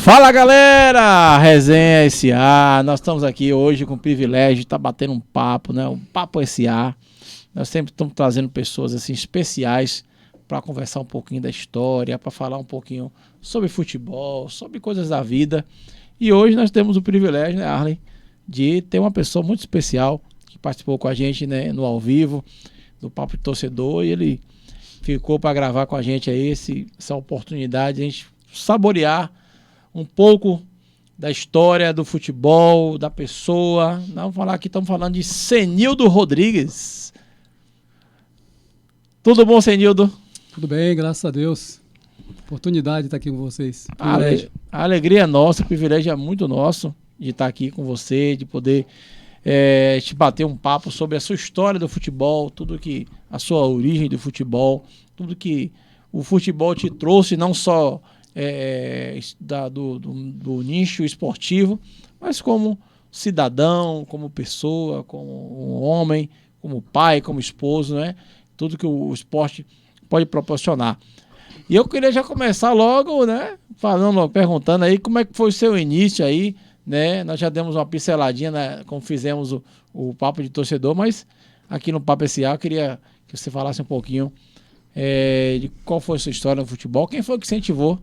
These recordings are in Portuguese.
Fala galera, Resenha SA, nós estamos aqui hoje com o privilégio de estar batendo um papo, né? Um papo SA. Nós sempre estamos trazendo pessoas assim especiais para conversar um pouquinho da história, para falar um pouquinho sobre futebol, sobre coisas da vida. E hoje nós temos o privilégio, né, Arlen, de ter uma pessoa muito especial que participou com a gente, né, no ao vivo, do Papo de Torcedor, e ele ficou para gravar com a gente aí essa oportunidade de a gente saborear um pouco da história do futebol, da pessoa. Vamos falar aqui, estamos falando de Cenildo Rodrigues. Tudo bom, Cenildo? Tudo bem, graças a Deus. Oportunidade de estar aqui com vocês. A alegria é nossa, o privilégio é muito nosso de estar aqui com você, de poder te bater um papo sobre a sua história do futebol, tudo que a sua origem do futebol, tudo que o futebol te trouxe, não só do nicho esportivo, mas como cidadão, como pessoa, como um homem, como pai, como esposo, né? Tudo que o esporte pode proporcionar. E eu queria já começar logo, né? Perguntando aí como é que foi o seu início aí, né? Nós já demos uma pinceladinha, né, como fizemos o Papo de Torcedor, mas aqui no Papo SA eu queria que você falasse um pouquinho de qual foi a sua história no futebol, quem foi que incentivou,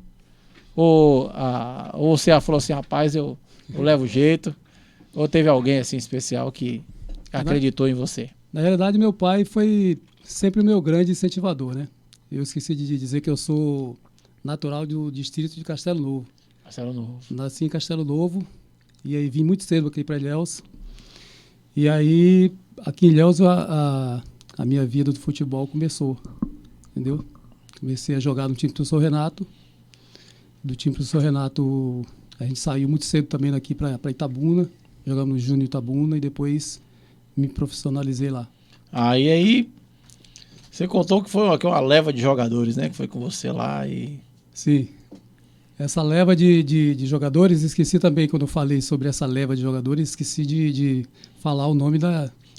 ou você falou assim, rapaz, eu levo jeito, ou teve alguém assim especial que acreditou em você? Na realidade, meu pai foi sempre o meu grande incentivador, né? Eu esqueci de dizer que eu sou natural do distrito de Castelo Novo. Castelo Novo. Nasci em Castelo Novo e aí vim muito cedo aqui para Ilhéus. E aí, aqui em Ilhéus, a minha vida do futebol começou, entendeu? Comecei a jogar no time do professor Renato. Do time do professor Renato, a gente saiu muito cedo também daqui para Itabuna. Jogamos no Júnior Itabuna e depois me profissionalizei lá. Aí você contou que foi uma leva de jogadores, né? Que foi com você lá e... Sim. Essa leva de jogadores, esqueci também, quando eu falei sobre essa leva de jogadores, esqueci de falar o nome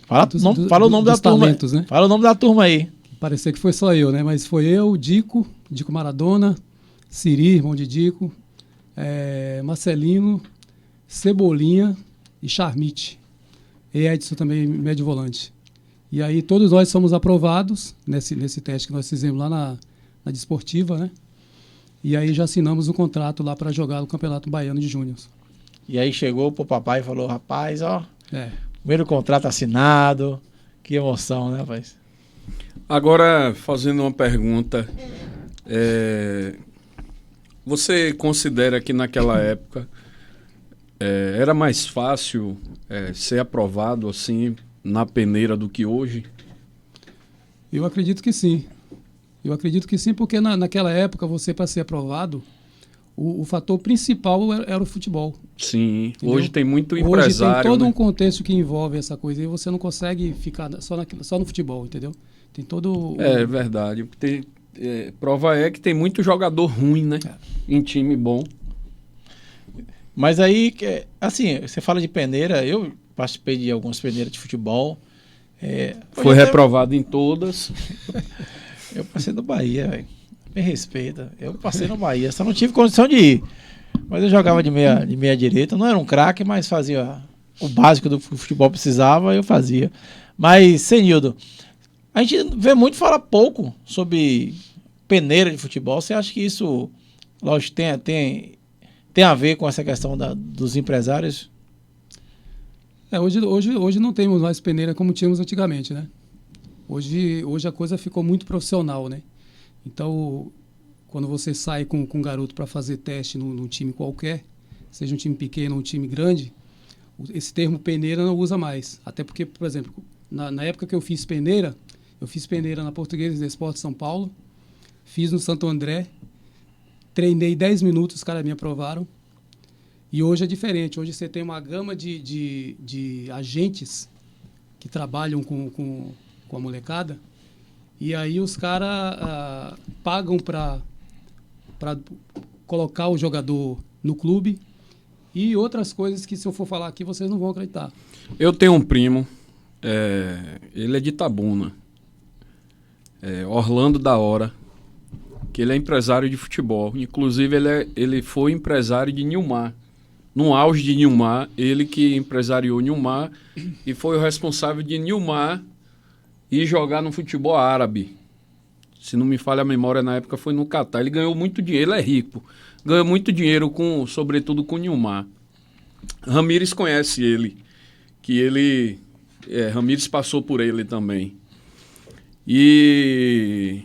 fala o nome da turma, talentos, né? Fala o nome da turma aí. Parecia que foi só eu, né? Mas foi eu, Dico Maradona, Siri, irmão de Dico, Marcelino, Cebolinha e Charmite. E Edson também, médio volante. E aí todos nós somos aprovados nesse teste que nós fizemos lá na Desportiva, né? E aí já assinamos um contrato lá para jogar o Campeonato Baiano de Júnior. E aí chegou pro papai e falou, rapaz, primeiro contrato assinado, que emoção, né, rapaz? Agora, fazendo uma pergunta, você considera que naquela época era mais fácil ser aprovado assim na peneira do que hoje? Eu acredito que sim. Porque naquela época, você, para ser aprovado, o fator principal era o futebol. Sim, entendeu? Hoje tem muito empresário. Hoje tem todo né? um contexto que envolve essa coisa e você não consegue ficar só no futebol, entendeu? Tem todo... É verdade. Prova é que tem muito jogador ruim, né? Em time bom. Mas aí, assim, você fala de peneira, eu participei de algumas peneiras de futebol. Foi reprovado em todas. Eu passei no Bahia, velho. Me respeita. Eu passei no Bahia, só não tive condição de ir. Mas eu jogava de meia direita, não era um craque, mas fazia o básico do que o futebol precisava, eu fazia. Mas, Cenildo, a gente vê muito falar pouco sobre peneira de futebol. Você acha que isso, lógico, tem a ver com essa questão dos empresários? Hoje não temos mais peneira como tínhamos antigamente, né? Hoje a coisa ficou muito profissional, né? Então, quando você sai com um garoto para fazer teste num time qualquer, seja um time pequeno ou um time grande, esse termo peneira não usa mais. Até porque, por exemplo, na época que eu fiz peneira na Portuguesa de Esporte São Paulo, fiz no Santo André, treinei 10 minutos, os caras me aprovaram. E hoje é diferente. Hoje você tem uma gama de agentes que trabalham com a molecada, e aí os caras pagam para colocar o jogador no clube e outras coisas que, se eu for falar aqui, vocês não vão acreditar. Eu tenho um primo, ele é de Itabuna, Orlando da Hora. que ele é empresário de futebol. Inclusive, ele foi empresário de Nilmar. No auge de Nilmar, ele que empresariou Nilmar e foi o responsável de Nilmar ir jogar no futebol árabe. Se não me falha a memória, na época foi no Catar. Ele ganhou muito dinheiro, ele é rico. Ganhou muito dinheiro, sobretudo com Nilmar. Ramires conhece ele, Ramires passou por ele também. E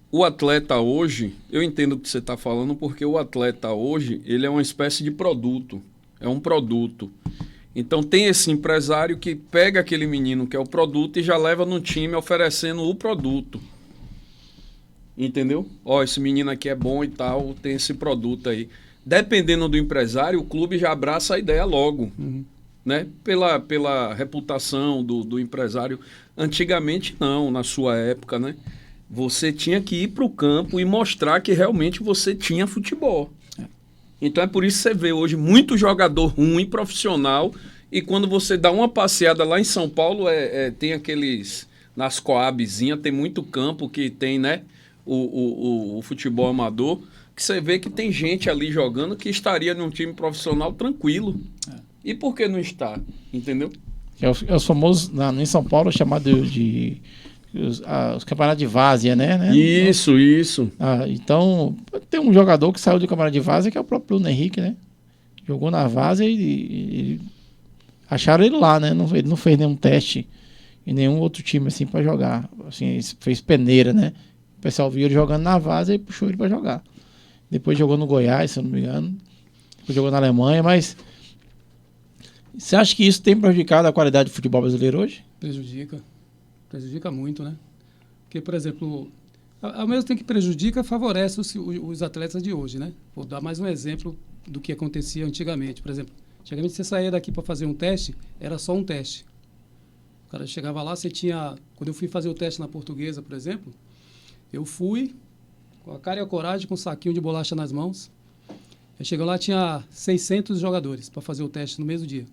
o atleta hoje, eu entendo o que você está falando, porque o atleta hoje, ele é uma espécie de produto, é um produto. Então tem esse empresário que pega aquele menino que é o produto e já leva no time oferecendo o produto. Entendeu? Ó, esse menino aqui é bom e tal, tem esse produto aí. Dependendo do empresário, o clube já abraça a ideia logo. Né? Pela reputação do empresário. Antigamente não, na sua época, né? Você tinha que ir para o campo e mostrar que realmente você tinha futebol. Então é por isso que você vê hoje muito jogador ruim, profissional, e quando você dá uma passeada lá em São Paulo, tem aqueles, nas Coabzinhas, tem muito campo que tem, né, o futebol amador, que você vê que tem gente ali jogando que estaria num time profissional tranquilo. E por que não está? Entendeu? É os famosos, em São Paulo, chamado de os campeonatos de várzea, né? Isso. Então, tem um jogador que saiu do campeonato de várzea, que é o próprio Bruno Henrique, né? Jogou na várzea e acharam ele lá, né? Ele não fez nenhum teste em nenhum outro time, assim, pra jogar. Assim, fez peneira, né? O pessoal viu ele jogando na várzea e puxou ele pra jogar. Depois jogou no Goiás, se eu não me engano. Depois jogou na Alemanha, mas... Você acha que isso tem prejudicado a qualidade do futebol brasileiro hoje? Prejudica muito, né? Porque, por exemplo, ao mesmo tempo que prejudica, favorece os atletas de hoje, né? Vou dar mais um exemplo do que acontecia antigamente. Por exemplo, antigamente você saía daqui para fazer um teste, era só um teste. O cara chegava lá, você tinha... Quando eu fui fazer o teste na Portuguesa, por exemplo, eu fui com a cara e a coragem, com um saquinho de bolacha nas mãos. Eu cheguei lá, tinha 600 jogadores para fazer o teste no mesmo dia.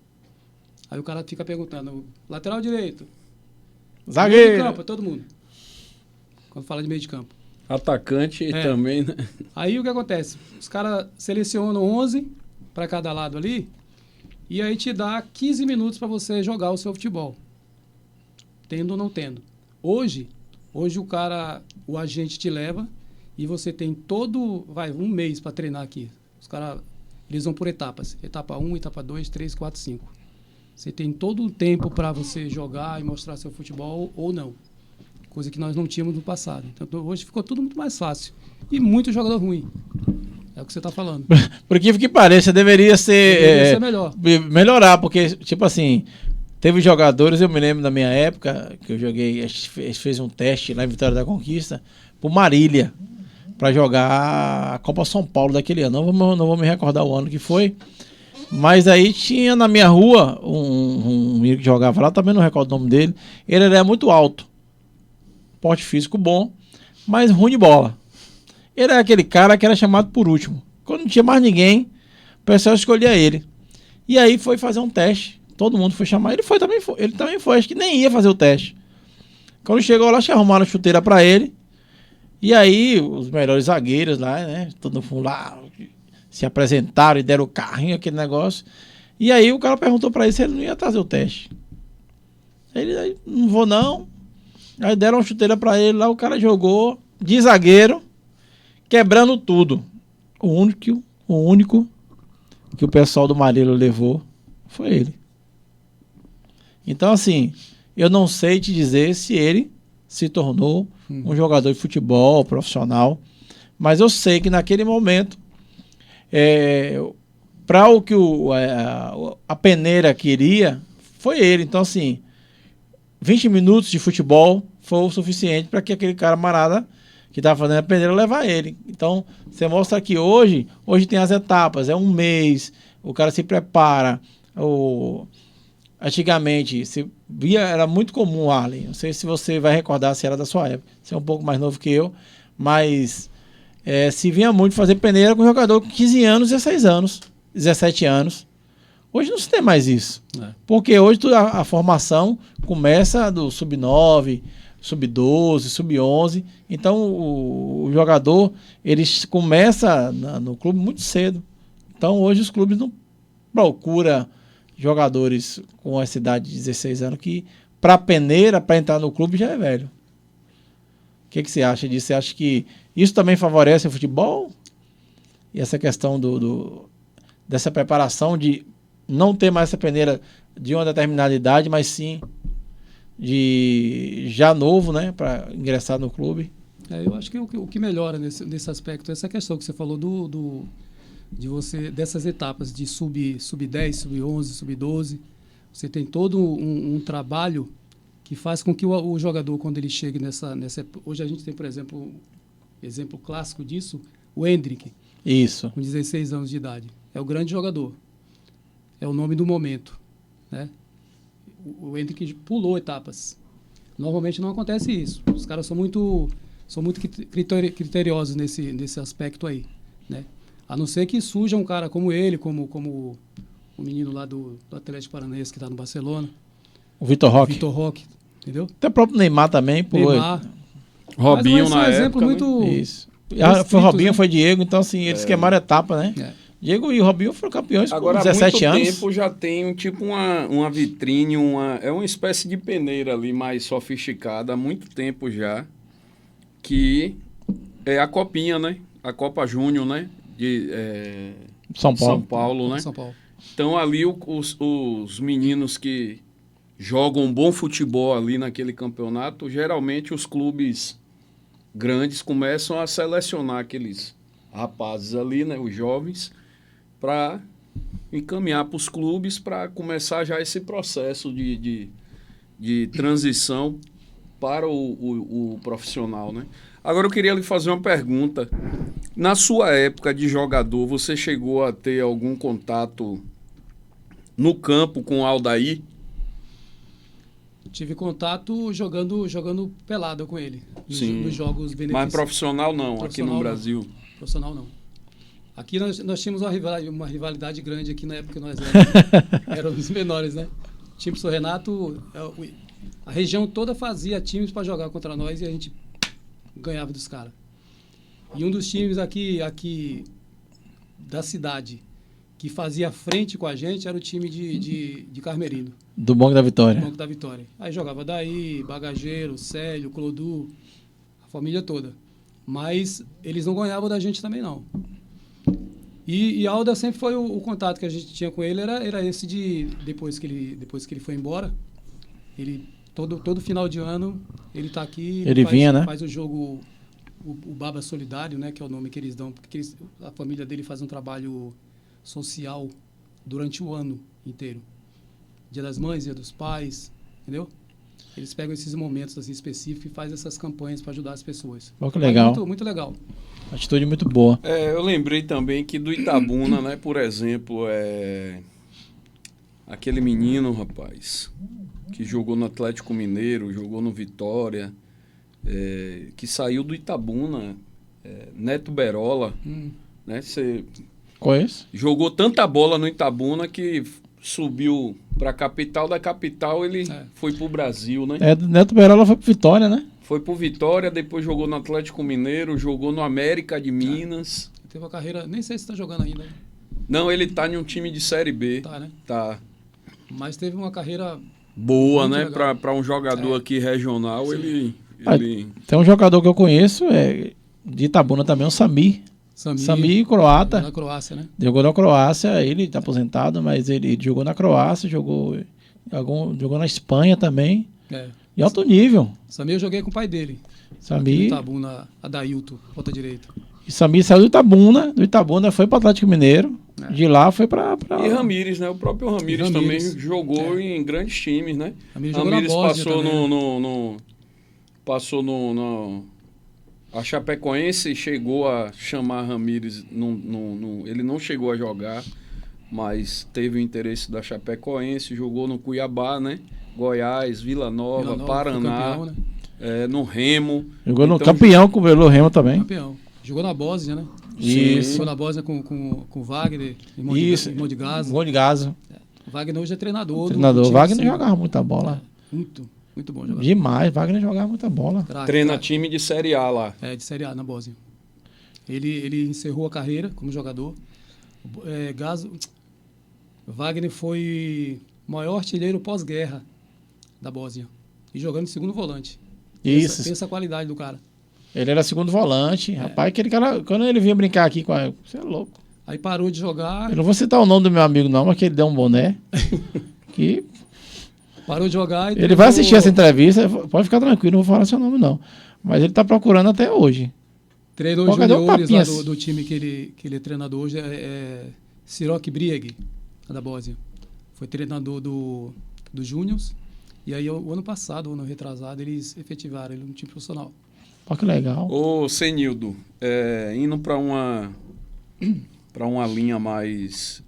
Aí o cara fica perguntando, lateral direito, zagueiro, meio de campo, todo mundo. Quando fala de meio de campo. Atacante também, né? Aí o que acontece? Os caras selecionam 11 para cada lado ali e aí te dá 15 minutos para você jogar o seu futebol. Tendo ou não tendo. Hoje o agente te leva e você tem um mês para treinar aqui. Os caras, eles vão por etapas. Etapa 1, etapa 2, 3, 4, 5. Você tem todo o tempo para você jogar e mostrar seu futebol ou não. Coisa que nós não tínhamos no passado. Então, hoje ficou tudo muito mais fácil. E muito jogador ruim. É o que você está falando. Por que pareça, deveria ser melhor. Melhorar, porque, tipo assim, teve jogadores, eu me lembro da minha época, que eu joguei, a gente fez um teste lá em Vitória da Conquista, por Marília, para jogar a Copa São Paulo daquele ano. Não vou me recordar o ano que foi. Mas aí tinha na minha rua um menino que jogava lá, também não recordo o nome dele. Ele era muito alto, porte físico bom, mas ruim de bola. Ele era aquele cara que era chamado por último. Quando não tinha mais ninguém, o pessoal escolhia ele. E aí foi fazer um teste. Todo mundo foi chamar. Ele também foi, acho que nem ia fazer o teste. Quando chegou lá, arrumaram chuteira pra ele. E aí os melhores zagueiros lá, né? Todo mundo lá se apresentaram e deram o carrinho, aquele negócio. E aí o cara perguntou pra ele se ele não ia trazer o teste. Ele, não vou não. Aí deram uma chuteira pra ele lá, o cara jogou de zagueiro, quebrando tudo. O único que o pessoal do Marília levou foi ele. Então, assim, eu não sei te dizer se ele se tornou um jogador de futebol profissional, mas eu sei que naquele momento, para o que a peneira queria, foi ele. Então, assim, 20 minutos de futebol foi o suficiente para que aquele camarada que estava fazendo a peneira levar ele. Então, você mostra que hoje tem as etapas, é um mês, o cara se prepara. Antigamente, se via, era muito comum, Arlen, não sei se você vai recordar, se era da sua época, você é um pouco mais novo que eu, mas se vinha muito fazer peneira com jogador com 15 anos, 16 anos, 17 anos. Hoje não se tem mais isso. Porque hoje a formação começa do sub-9, sub-12, sub-11. Então o jogador ele começa no clube muito cedo. Então hoje os clubes não procuram jogadores com essa idade de 16 anos que para peneira, para entrar no clube já é velho. O que você acha disso? Você acha que isso também favorece o futebol? E essa questão dessa preparação de não ter mais essa peneira de uma determinada idade, mas sim de já novo, né, para ingressar no clube? Eu acho que o que melhora nesse aspecto é essa questão que você falou dessas etapas de sub-10, sub-11, sub-12. Você tem todo um trabalho que faz com que o jogador, quando ele chegue nessa... Hoje a gente tem, por exemplo, exemplo clássico disso, o Endrick. Isso. Com 16 anos de idade. É o grande jogador. É o nome do momento, né? O Endrick pulou etapas. Normalmente não acontece isso. Os caras são muito criteriosos nesse aspecto aí, né? A não ser que surja um cara como ele, como o menino lá do Atlético Paranaense que está no Barcelona. O Vitor Roque. Vitor Roque, entendeu? Até o próprio Neymar também pulou. Neymar. Robinho na exemplo época, muito... né? Isso. Foi Robinho, né? foi Diego, então assim, eles queimaram etapa, né? Diego e Robinho foram campeões agora, com 17 há muito anos. tempo já tem uma vitrine, é uma espécie de peneira ali mais sofisticada, há muito tempo já, que é a Copinha, né? A Copa Júnior, né? De São Paulo, né? São Paulo. Então ali os meninos que jogam um bom futebol ali naquele campeonato, geralmente os clubes grandes começam a selecionar aqueles rapazes ali, né, os jovens, para encaminhar para os clubes para começar já esse processo de transição para o profissional, né? Agora eu queria lhe fazer uma pergunta. Na sua época de jogador, você chegou a ter algum contato no campo com o Aldair? Tive contato jogando pelada com ele. Sim. Nos jogos beneficentes. Mas profissional não, aqui no Profissional, Brasil. não. Profissional não. Aqui nós tínhamos uma rivalidade grande aqui na época que nós éramos os menores, né? O time São Renato, a região toda fazia times para jogar contra nós e a gente ganhava dos caras. E um dos times aqui da cidade que fazia frente com a gente era o time de Carmerino. Do Banco da Vitória. Do Banco da Vitória. Aí jogava daí, Bagageiro, Célio, Clodu, a família toda. Mas eles não ganhavam da gente também, não. E Alda sempre foi o contato que a gente tinha com ele, era esse depois que ele foi embora, ele todo final de ano ele tá aqui, faz o jogo, o Baba Solidário, né, que é o nome que eles dão, porque a família dele faz um trabalho social durante o ano inteiro. Dia das Mães, Dia dos Pais, entendeu? Eles pegam esses momentos assim, específicos e fazem essas campanhas para ajudar as pessoas. Oh, que legal. Muito, muito legal. Atitude muito boa. Eu lembrei também que do Itabuna, né, por exemplo, aquele menino, rapaz, que jogou no Atlético Mineiro, jogou no Vitória, que saiu do Itabuna, Neto Berola, né? Você Conheço. jogou tanta bola no Itabuna que subiu para a capital, da capital ele foi pro Brasil, né? Neto Berola foi pro Vitória, né? Foi pro Vitória, depois jogou no Atlético Mineiro, jogou no América de Minas. Teve uma carreira, nem sei se está jogando ainda. Não, ele tá em um time de Série B. Tá, né? Tá. Mas teve uma carreira Boa, muito né? legal. Para um jogador aqui regional, ele Tem um jogador que eu conheço, de Itabuna também, o Samir. Samir, croata. Na Croácia, né? Jogou na Croácia, ele está aposentado, mas ele jogou na Croácia, jogou na Espanha também. De alto nível. Samir eu joguei com o pai dele. Samir. Itabuna, Adailton, ponta direita. E Samir saiu do Itabuna foi para o Atlético Mineiro. De lá foi para. E Ramires, né? O próprio Ramires também jogou em grandes times, né? Ramires passou no a Chapecoense chegou a chamar Ramires, ele não chegou a jogar, mas teve o interesse da Chapecoense, jogou no Cuiabá, né? Goiás, Vila Nova, Paraná, campeão, né? No Remo. Jogou no campeão com o Belo Remo também. Campeão. Jogou na Bósnia, né? Isso. Jogou na Bósnia com o Wagner, irmão de Gaza. Irmão de Gaza. O Wagner hoje é treinador. O Wagner jogava muita bola. Muito. Muito bom jogador. Demais, Wagner jogava muita bola. Craque, Treina craque. time de Série A lá. De Série A, na Bósnia. Ele encerrou a carreira como jogador. Wagner foi o maior artilheiro pós-guerra da Bósnia. E jogando de segundo volante. Isso. Pensa a qualidade do cara. Ele era segundo volante. Rapaz, aquele cara, quando ele vinha brincar aqui com a... Você é louco. Aí parou de jogar. Eu não vou citar o nome do meu amigo não, mas que ele deu um boné. que Parou de jogar e ele vai assistir essa entrevista, pode ficar tranquilo, não vou falar seu nome não. Mas ele tá procurando até hoje. Treinou os juniores lá do time que ele é treinador hoje, Sirok Brieg, da Bósnia. Foi treinador do Júniors. E aí, o ano passado, o ano retrasado, eles efetivaram ele no time profissional. Olha que legal. Ô, Senildo, indo para uma linha mais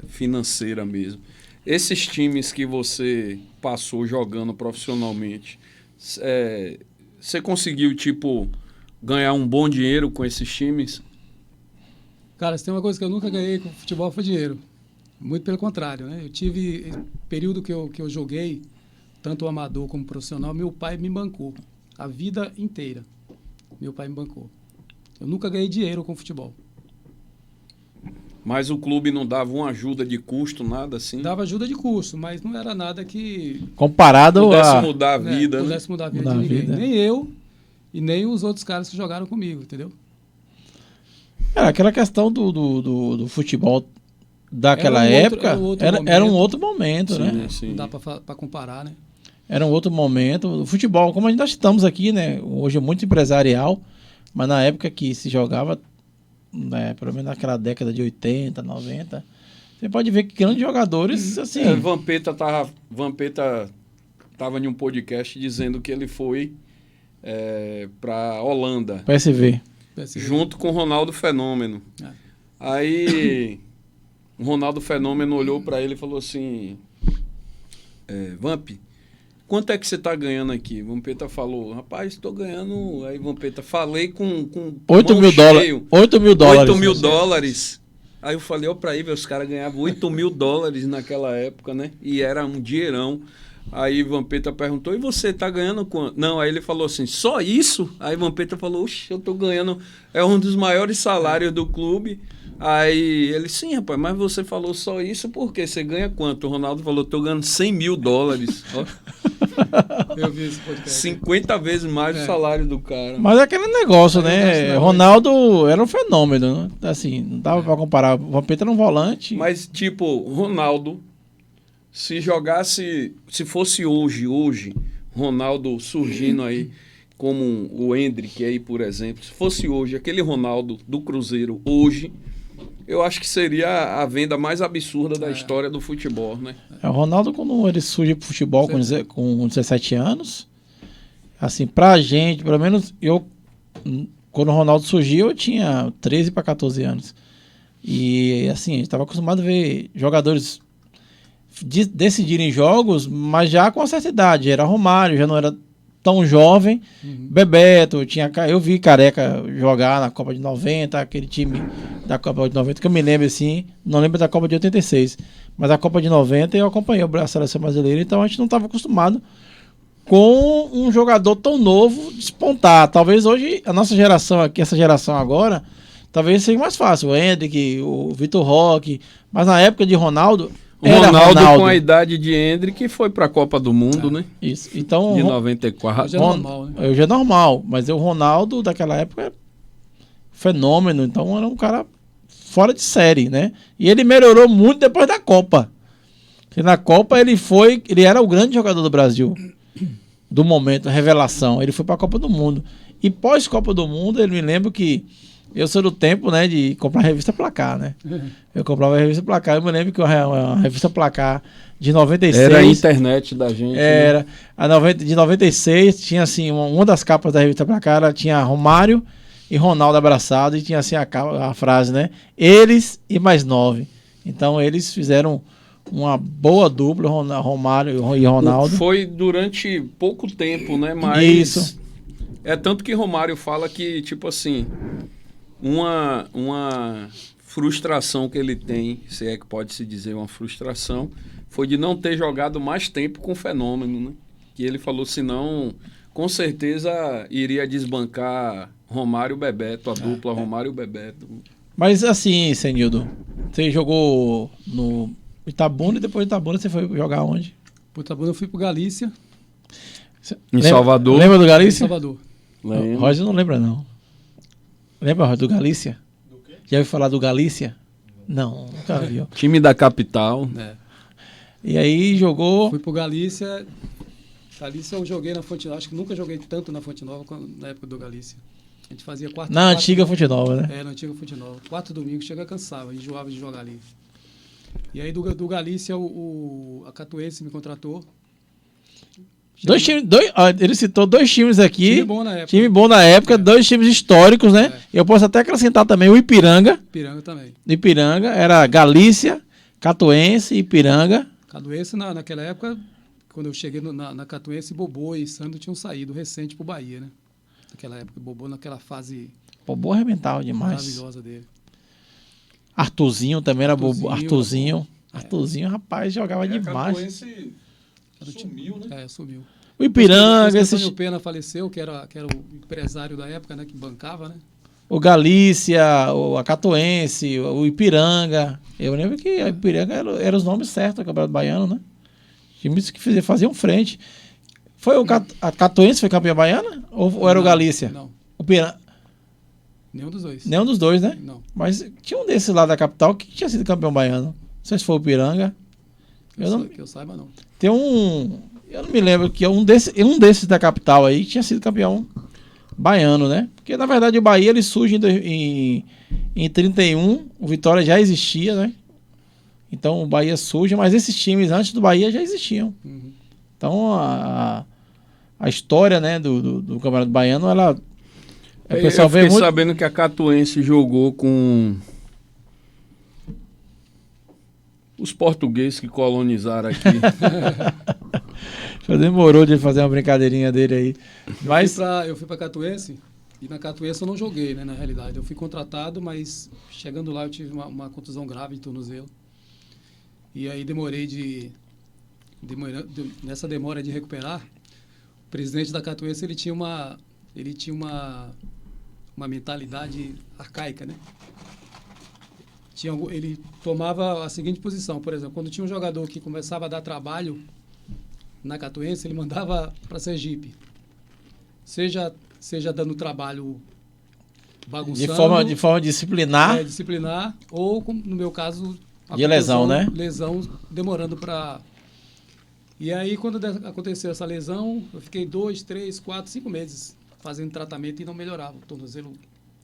financeira mesmo. Esses times que você passou jogando profissionalmente, você conseguiu, tipo, ganhar um bom dinheiro com esses times? Cara, se tem uma coisa que eu nunca ganhei com futebol foi dinheiro. Muito pelo contrário, né? Eu tive período que eu joguei, tanto amador como profissional, meu pai me bancou. A vida inteira, meu pai me bancou. Eu nunca ganhei dinheiro com futebol. Mas o clube não dava uma ajuda de custo, nada assim? Dava ajuda de custo, mas não era nada que... Comparado pudesse mudar a vida, né? Pudesse mudar a vida de ninguém. Nem eu e nem os outros caras que jogaram comigo, entendeu? Aquela questão do futebol daquela época era um outro momento, né? Sim. Não dá para comparar, né? Era um outro momento. O futebol, como nós estamos aqui, né? Hoje é muito empresarial, mas na época que se jogava, né, pelo menos naquela década de 80, 90, você pode ver que grandes jogadores, assim... Vampeta tava em um podcast dizendo que ele foi para Holanda. PSV. Junto com o Ronaldo Fenômeno. Aí o Ronaldo Fenômeno olhou para ele e falou assim: Vamp, quanto é que você tá ganhando aqui? Vampeta falou: rapaz, estou ganhando. Aí Vampeta, falei com 8 mil dólares. 8 mil dólares. 8 mil dólares. Aí eu falei, ó, pra aí, os caras ganhavam 8 mil dólares naquela época, né? E era um dinheirão. Aí Vampeta perguntou, e você tá ganhando quanto? Não, aí ele falou assim, só isso? Aí Vampeta falou, oxe, eu tô ganhando, é um dos maiores salários do clube. Aí ele, sim, rapaz, mas você falou só isso porque você ganha quanto? O Ronaldo falou, tô ganhando 100 mil dólares. Ó. Eu vi esse podcast. 50 vezes mais o salário do cara. Mas é aquele negócio, né? Ronaldo era um fenômeno, né? Assim, não dava pra comparar. O Vampeta era um volante. Mas, tipo, Ronaldo, se jogasse, se fosse hoje, Ronaldo surgindo aí, como o Endrick aí, por exemplo, se fosse hoje, aquele Ronaldo do Cruzeiro hoje, eu acho que seria a venda mais absurda da história do futebol, né? O Ronaldo, quando ele surge pro futebol com 17 anos, assim, pra gente, pelo menos eu, quando o Ronaldo surgiu, eu tinha 13 para 14 anos. E, assim, a gente estava acostumado a ver jogadores decidirem jogos, mas já com uma certa idade. Era Romário, já não era tão jovem. Bebeto, eu vi Careca jogar na Copa de 90, aquele time da Copa de 90, que eu me lembro assim, não lembro da Copa de 86, mas a Copa de 90 eu acompanhei a seleção brasileira, então a gente não estava acostumado com um jogador tão novo despontar. Talvez hoje, a nossa geração aqui, essa geração agora, talvez seja mais fácil. O Hendrick, o Vitor Roque, mas na época de Ronaldo... O Ronaldo com a idade de Hendrick foi para a Copa do Mundo, né? Isso. Então, de 94. Hoje é normal, né? Hoje é normal, mas o Ronaldo daquela época é fenômeno, então era um cara fora de série, né? E ele melhorou muito depois da Copa. Porque na Copa ele era o grande jogador do Brasil, do momento, revelação. Ele foi para a Copa do Mundo. E pós-Copa do Mundo, ele me lembra que eu sou do tempo, né, de comprar revista Placar, né? Eu comprava a revista Placar. Eu me lembro que a revista Placar de 96... Era a internet da gente. Era. Né? De 96 tinha assim, uma das capas da revista Placar, tinha Romário e Ronaldo abraçado, e tinha assim a frase, né? Eles e mais 9. Então eles fizeram uma boa dupla, Romário e Ronaldo. Foi durante pouco tempo, né? Mas isso. É tanto que Romário fala que, tipo assim... Uma frustração que ele tem, se é que pode se dizer uma frustração, foi de não ter jogado mais tempo com o Fenômeno, né? que ele falou, senão, com certeza iria desbancar Romário e Bebeto, a dupla Romário e Bebeto. Mas assim, Senildo, você jogou no Itabuna e depois de Itabuna você foi jogar onde? Por Itabuna eu fui pro Galícia. Em Salvador. Lembra do Em Galícia? Salvador. O Roger não lembra, não. Lembra, Roger, do Galícia? Do quê? Já ouviu falar do Galícia? Não, nunca viu. Time da capital. E aí jogou... Fui pro Galícia. Galícia eu joguei na Fonte Nova. Acho que nunca joguei tanto na Fonte Nova quanto na época do Galícia. A gente fazia Na antiga Fonte Nova, né? Na antiga Fonte Nova. 4 domingos, chega cansava, enjoava de jogar ali. E aí do Galícia a Catuense me contratou. Ele citou 2 times aqui. Time bom na época. Time bom na época, 2 times históricos, né? Eu posso até acrescentar também o Ipiranga. Ipiranga também. Ipiranga, era Galícia, Catuense, Ipiranga. Catuense, naquela época, quando eu cheguei na Catuense, Bobô e Sandro tinham saído recente pro Bahia, né? Naquela época, Bobô naquela fase Bobô arrebentava demais. maravilhosa dele. Arthurzinho também era Bobô. Arthurzinho. Arthurzinho, rapaz, jogava demais. Catuense sumiu, né? Sumiu. O Ipiranga, Depois que esses... Antônio Pena faleceu, que era o empresário da época, né? Que bancava, né? o Galícia, a Catuense, o Ipiranga. Eu lembro que a Ipiranga era os nomes certos do Campeonato Baiano, né? Times que faziam frente. Foi a Catuense foi campeã baiana? Ou era o Galícia? Não, O Piranga? nenhum dos dois. Nenhum dos dois, né? Não. Mas tinha um desses lá da capital que tinha sido campeão baiano. Não sei se foi o Piranga. Que eu saiba, não. Tem um... Eu não me lembro que um desses da capital aí tinha sido campeão baiano, né? Porque, na verdade, o Bahia ele surge em 31, o Vitória já existia, né? Então, o Bahia surge, mas esses times antes do Bahia já existiam. Uhum. Então, a história, né, do Campeonato Baiano, ela... O pessoal Eu vê fiquei muito... sabendo que a Catuense jogou com os portugueses que colonizaram aqui. Já demorou de fazer uma brincadeirinha dele aí. Mas... Eu fui pra Catuense, e na Catuense eu não joguei, né, na realidade. Eu fui contratado, mas chegando lá eu tive uma contusão grave de tornozelo. E aí nessa demora de recuperar, o presidente da Catuense, ele tinha uma mentalidade arcaica, né? Ele tomava a seguinte posição, por exemplo, quando tinha um jogador que começava a dar trabalho na Catuense, ele mandava para Sergipe. Seja dando trabalho bagunçando... De forma disciplinar. Disciplinar, ou, como no meu caso... De lesão, né? Lesão demorando para... E aí, quando aconteceu essa lesão, eu fiquei 2, 3, 4, 5 meses fazendo tratamento e não melhorava. O tornozelo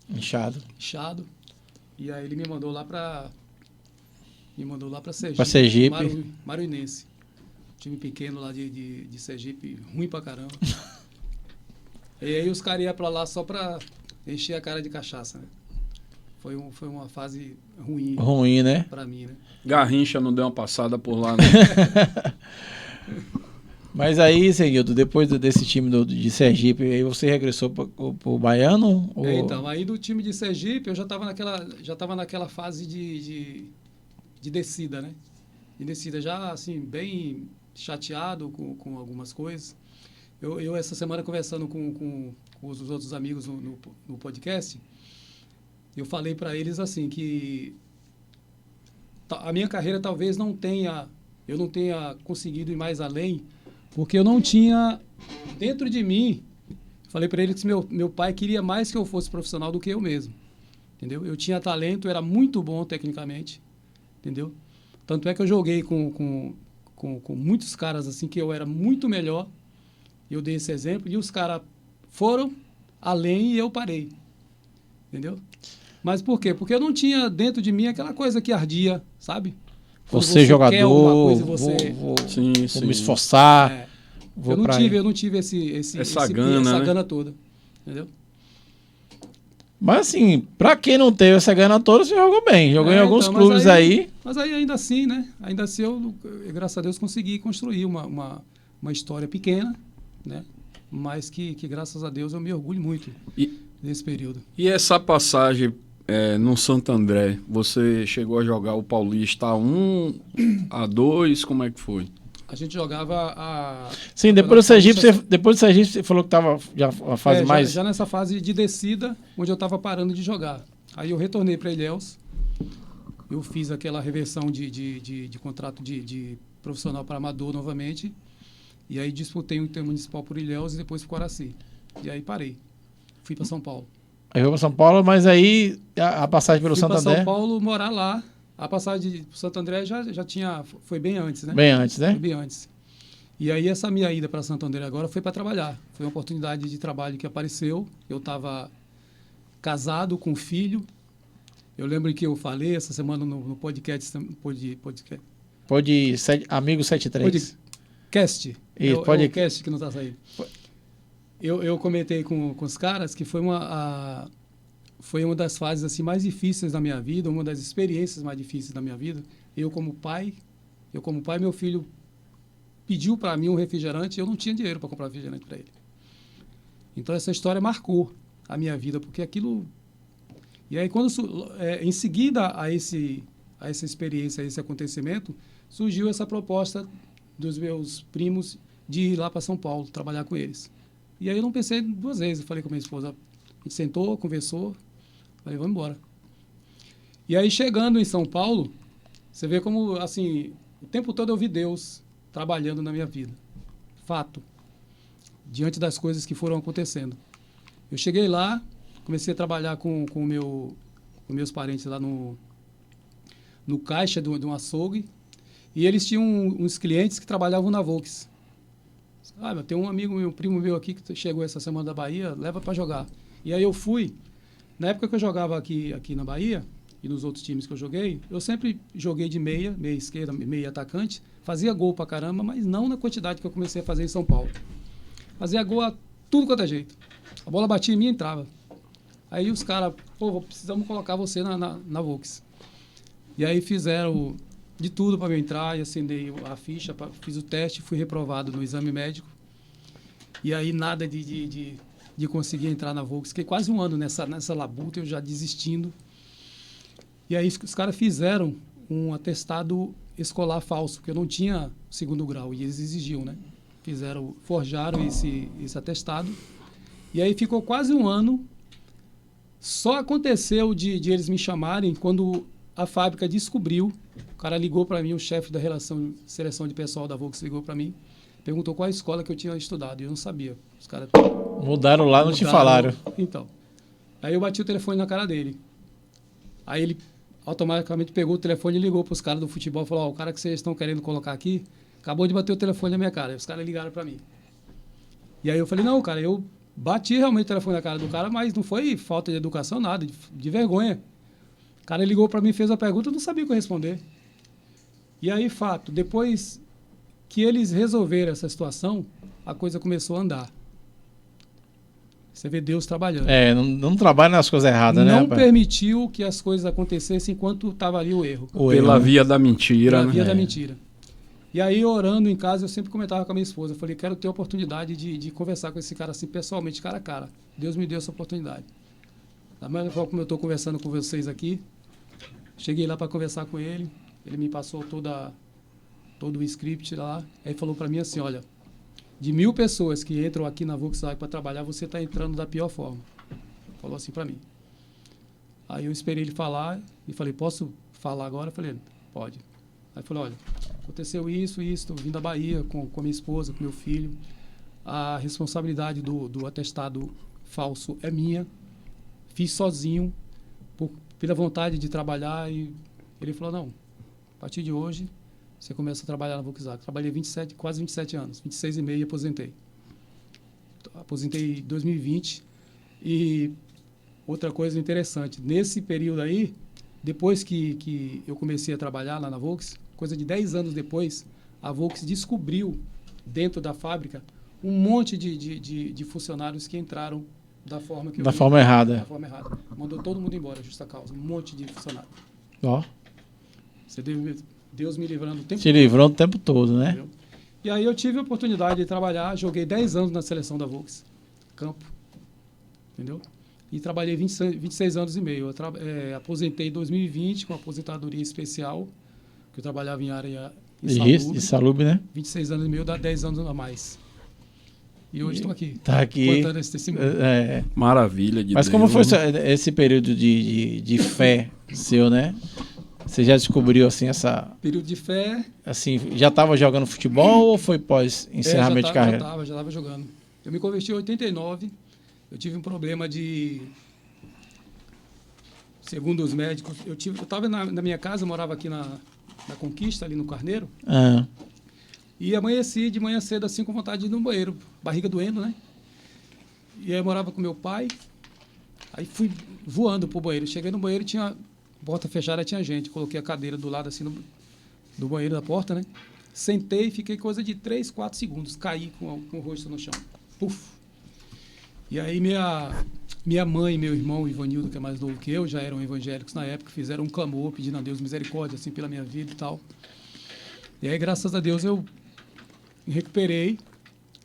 Inchado. E aí ele me mandou lá para Sergipe. Para Sergipe. Maruinense. Time pequeno lá de Sergipe, ruim pra caramba. E aí os caras iam para lá só para encher a cara de cachaça, né? Foi uma fase ruim. Ruim, né? Para mim, né? Garrincha não deu uma passada por lá, né? Mas aí, Senildo, depois desse time de Sergipe, aí você regressou para o Baiano? Ou... Então, aí do time de Sergipe, eu já estava naquela fase de descida, né? De descida, já assim, bem chateado com algumas coisas. Eu essa semana, conversando com os outros amigos no podcast, eu falei para eles assim, que a minha carreira talvez eu não tenha conseguido ir mais além, porque eu não tinha, dentro de mim, falei para ele que meu pai queria mais que eu fosse profissional do que eu mesmo, entendeu? Eu tinha talento, era muito bom tecnicamente, entendeu? Tanto é que eu joguei com muitos caras assim, que eu era muito melhor, eu dei esse exemplo, e os caras foram além e eu parei, entendeu? Mas por quê? Porque eu não tinha dentro de mim aquela coisa que ardia, sabe? Você jogador, coisa, vou sim. me esforçar. Eu não tive essa gana toda, entendeu? Mas assim, pra quem não teve essa gana toda, você jogou bem. Jogou em alguns clubes aí. Mas aí ainda assim, né? Ainda assim eu, graças a Deus, consegui construir uma história pequena, né? Mas que graças a Deus eu me orgulho muito nesse período. E essa passagem no Santo André, você chegou a jogar o Paulista A1, A2, como é que foi? A gente jogava a... Sim, depois do Sergipe você falou que estava já a fase mais... Já nessa fase de descida, onde eu estava parando de jogar. Aí eu retornei para Ilhéus, eu fiz aquela reversão de contrato de profissional para amador novamente, e aí disputei um intermunicipal por Ilhéus e depois por Coraci. E aí parei. Fui para São Paulo. Aí foi para São Paulo, mas aí a passagem pelo Santo André... Fui para São Paulo morar lá. A passagem para Santo André já tinha... Foi bem antes, né? Bem antes, né? Foi bem antes. E aí essa minha ida para Santo André agora foi para trabalhar. Foi uma oportunidade de trabalho que apareceu. Eu estava casado com filho. Eu lembro que eu falei essa semana no podcast... Amigo 73. Podcast. Isso, podcast que não está saindo. Eu comentei com os caras que foi uma das fases assim, mais difíceis da minha vida, uma das experiências mais difíceis da minha vida. Eu como pai, meu filho pediu para mim um refrigerante e eu não tinha dinheiro para comprar refrigerante para ele. Então essa história marcou a minha vida, porque aquilo... E aí quando em seguida a essa experiência, a esse acontecimento, surgiu essa proposta dos meus primos de ir lá para São Paulo, trabalhar com eles. E aí eu não pensei duas vezes, eu falei com a minha esposa, a gente sentou, conversou, falei, vamos embora. E aí chegando em São Paulo, você vê como, assim, o tempo todo eu vi Deus trabalhando na minha vida. Fato. Diante das coisas que foram acontecendo. Eu cheguei lá, comecei a trabalhar com meus parentes lá no caixa de um açougue, e eles tinham uns clientes que trabalhavam na Volks. Tem um amigo meu, um primo meu aqui que chegou essa semana da Bahia, leva para jogar. E aí eu fui. Na época que eu jogava aqui na Bahia e nos outros times que eu joguei, eu sempre joguei de meia esquerda, meia atacante, fazia gol pra caramba, mas não na quantidade que eu comecei a fazer em São Paulo. Fazia gol a tudo quanto é jeito. A bola batia em mim e entrava. Aí os caras, precisamos colocar você na Volks. E aí fizeram de tudo para eu entrar e acendei a ficha, fiz o teste, fui reprovado no exame médico. E aí nada de conseguir entrar na Volks. Fiquei quase um ano nessa labuta, eu já desistindo. E aí os caras fizeram um atestado escolar falso, porque eu não tinha segundo grau, e eles exigiam, né? Forjaram esse atestado. E aí ficou quase um ano. Só aconteceu de eles me chamarem quando a fábrica descobriu. O cara ligou para mim, o chefe da seleção de pessoal da Volks ligou para mim, perguntou qual a escola que eu tinha estudado, e eu não sabia. Os caras mudaram lá, não te falaram. Então. Aí eu bati o telefone na cara dele. Aí ele automaticamente pegou o telefone e ligou para os caras do futebol e falou, o cara que vocês estão querendo colocar aqui, acabou de bater o telefone na minha cara. Aí os caras ligaram para mim. E aí eu falei, não, cara, eu bati realmente o telefone na cara do cara, mas não foi falta de educação, nada, de vergonha. O cara ligou para mim, fez a pergunta, eu não sabia o que responder. E aí, fato, depois que eles resolveram essa situação, a coisa começou a andar. Você vê Deus trabalhando. Não trabalha nas coisas erradas, né? Não permitiu que as coisas acontecessem enquanto estava ali o erro. Pela via da mentira. Pela via da mentira. E aí, orando em casa, eu sempre comentava com a minha esposa. Eu falei, quero ter a oportunidade de conversar com esse cara assim, pessoalmente, cara a cara. Deus me deu essa oportunidade. Da mesma forma como eu estou conversando com vocês aqui, cheguei lá para conversar com ele. Ele me passou todo o script lá. Aí falou para mim assim, olha, de 1000 pessoas que entram aqui na Volkswagen para trabalhar, você está entrando da pior forma. Falou assim para mim. Aí eu esperei ele falar e falei, posso falar agora? Eu falei, pode. Aí ele falou, olha, aconteceu isso, estou vindo da Bahia com a minha esposa, com meu filho. A responsabilidade do atestado falso é minha. Fiz sozinho, pela vontade de trabalhar. E ele falou, não, a partir de hoje, você começa a trabalhar na Volkswagen. Trabalhei quase 27 anos, 26 e meio e aposentei. Aposentei em 2020. E outra coisa interessante, nesse período aí, depois que eu comecei a trabalhar lá na Volks, coisa de 10 anos depois, a Volks descobriu, dentro da fábrica, um monte de funcionários que entraram da forma que da forma errada. Da forma errada. Mandou todo mundo embora, justa causa. Um monte de funcionário. Ó. Você Deus me livrando o tempo todo. Te livrou o tempo todo, né? Entendeu? E aí eu tive a oportunidade de trabalhar, joguei 10 anos na seleção da Volks, campo. Entendeu? E trabalhei 26 anos e meio. Eu aposentei em 2020 com aposentadoria especial, que eu trabalhava em área Insalubre, né? 26 anos e meio, dá 10 anos a mais. E hoje estou aqui. Tá aqui. Contando esse testemunho. Maravilha de Mas Deus, como foi né? esse período de fé seu, né? Você já descobriu, assim, essa... Período de fé. Assim, já estava jogando futebol ou foi pós encerramento de carreira? Já estava jogando. Eu me converti em 89. Eu tive um problema de... Segundo os médicos, eu estava na minha casa, eu morava aqui na Conquista, ali no Carneiro. Ah. E amanheci de manhã cedo, assim, com vontade de ir no banheiro. Barriga doendo, né? E aí eu morava com meu pai. Aí fui voando pro banheiro. Cheguei no banheiro e tinha... Porta fechada, tinha gente. Coloquei a cadeira do lado, assim, do banheiro da porta, né? Sentei e fiquei coisa de 3, 4 segundos. Caí com o rosto no chão. Puf! E aí minha mãe e meu irmão, Ivanildo, que é mais novo que eu, já eram evangélicos na época, fizeram um clamor pedindo a Deus misericórdia, assim, pela minha vida e tal. E aí, graças a Deus, eu me recuperei.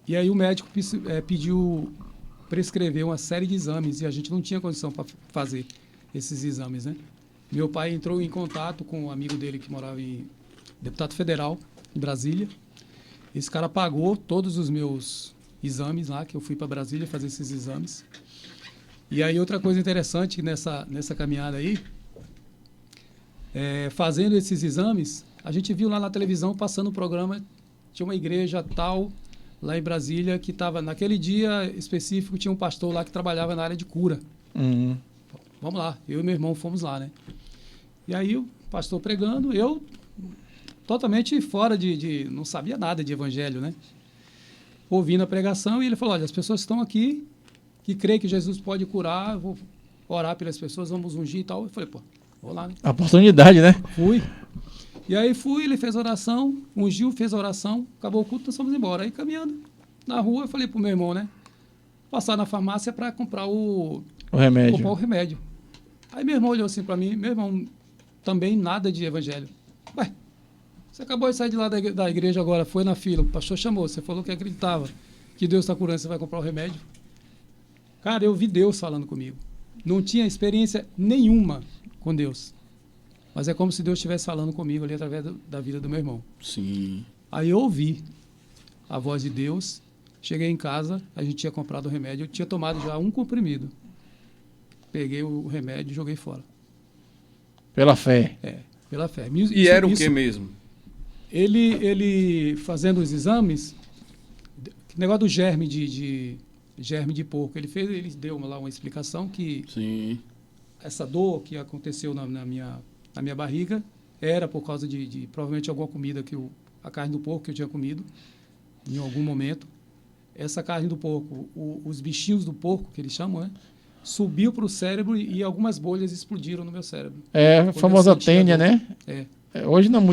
E aí o médico prescreveu uma série de exames e a gente não tinha condição para fazer esses exames, né? Meu pai entrou em contato com um amigo dele que morava em deputado federal, em Brasília. Esse cara pagou todos os meus exames lá, que eu fui para Brasília fazer esses exames. E aí outra coisa interessante nessa caminhada aí, fazendo esses exames, a gente viu lá na televisão, passando o programa, tinha uma igreja tal, lá em Brasília, que estava, naquele dia específico, tinha um pastor lá que trabalhava na área de cura. Uhum. Vamos lá, eu e meu irmão fomos lá, né? E aí o pastor pregando, eu totalmente fora não sabia nada de evangelho, né? Ouvindo a pregação e ele falou, olha, as pessoas estão aqui que creem que Jesus pode curar, vou orar pelas pessoas, vamos ungir e tal. Eu falei, pô, vou lá, né? A oportunidade, né? Fui. E aí fui, ele fez oração, ungiu, fez oração, acabou o culto, nós fomos embora. Aí caminhando na rua, eu falei pro meu irmão, né? Passar na farmácia para comprar o remédio. Comprar o remédio. Aí meu irmão olhou assim para mim, meu irmão também nada de evangelho. Ué, você acabou de sair de lá da igreja agora, foi na fila, o pastor chamou, você falou que acreditava que Deus está curando, você vai comprar o remédio. Cara, eu vi Deus falando comigo. Não tinha experiência nenhuma com Deus. Mas é como se Deus estivesse falando comigo ali através da vida do meu irmão. Sim. Aí eu ouvi a voz de Deus, cheguei em casa, a gente tinha comprado o remédio, eu tinha tomado já um comprimido. Peguei o remédio e joguei fora. Pela fé. Pela fé. E era o que mesmo? Ele fazendo os exames, negócio do germe germe de porco, ele deu lá uma explicação que Sim. essa dor que aconteceu na minha barriga era por causa de provavelmente alguma comida a carne do porco que eu tinha comido em algum momento. Essa carne do porco, os bichinhos do porco, que eles chamam, né? Subiu para o cérebro e algumas bolhas explodiram no meu cérebro. A famosa tênia, né? Hoje não,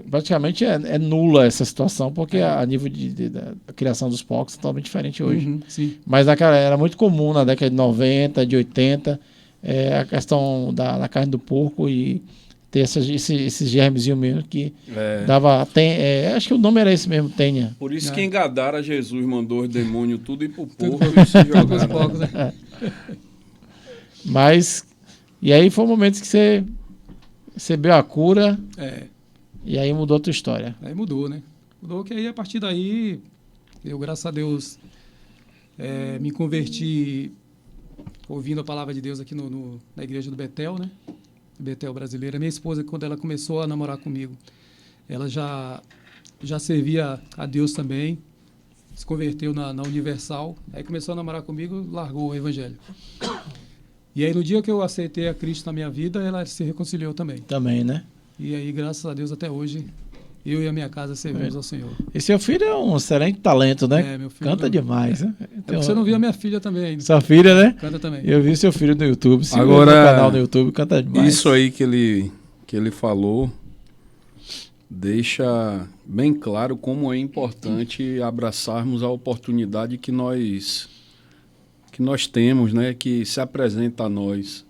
praticamente é nula essa situação, porque a nível da criação dos porcos é totalmente diferente hoje. Uhum, sim. Mas era muito comum na década de 90, de 80, a questão da carne do porco e ter esses germezinhos mesmo que dava... acho que o nome era esse mesmo, tênia. Por isso que em Gadara Jesus mandou os demônios tudo ir pro porco e se jogar. Né? Mas, e aí foi o momento que você recebeu a cura e aí mudou a tua história. Aí mudou, né? Mudou que aí a partir daí, eu graças a Deus me converti ouvindo a palavra de Deus aqui na igreja do Betel, né? Betel brasileira. Minha esposa, quando ela começou a namorar comigo, ela já servia a Deus também, se converteu na Universal, aí começou a namorar comigo, largou o evangelho. E aí, no dia que eu aceitei a Cristo na minha vida, ela se reconciliou também. Também, né? E aí, graças a Deus, até hoje, eu e a minha casa servimos ao Senhor. E seu filho é um excelente talento, né? Meu filho canta demais. Né? Porque você não viu a minha filha também ainda. Sua filha, né? Canta também. Eu vi seu filho no YouTube. Agora, no canal no YouTube, canta demais. Isso aí que ele falou deixa bem claro como é importante abraçarmos a oportunidade que nós temos, né, que se apresenta a nós.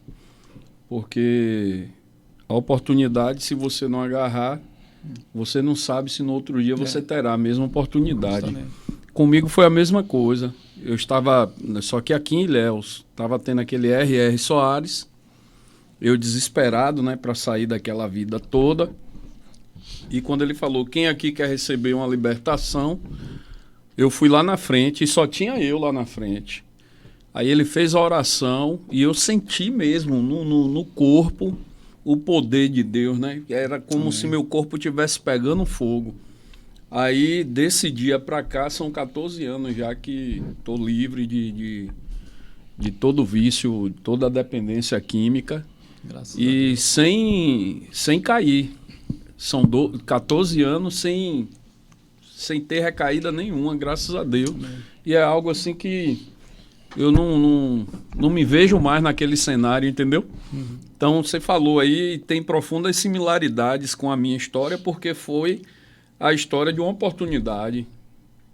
Porque a oportunidade, se você não agarrar, você não sabe se no outro dia você terá a mesma oportunidade. Justamente. Comigo foi a mesma coisa. Eu estava, só que aqui em Ilhéus, estava tendo aquele R.R. Soares, eu desesperado, né, para sair daquela vida toda. E quando ele falou, quem aqui quer receber uma libertação, eu fui lá na frente e só tinha eu lá na frente. Aí ele fez a oração e eu senti mesmo no corpo o poder de Deus, né? Era como se meu corpo estivesse pegando fogo. Aí, desse dia para cá, são 14 anos já que estou livre de todo vício, toda dependência química. Graças a E Deus. sem cair. São 14 anos sem ter recaída nenhuma, graças a Deus. Amém. E é algo assim que eu não me vejo mais naquele cenário, entendeu? Uhum. Então, você falou aí, tem profundas similaridades com a minha história, porque foi a história de uma oportunidade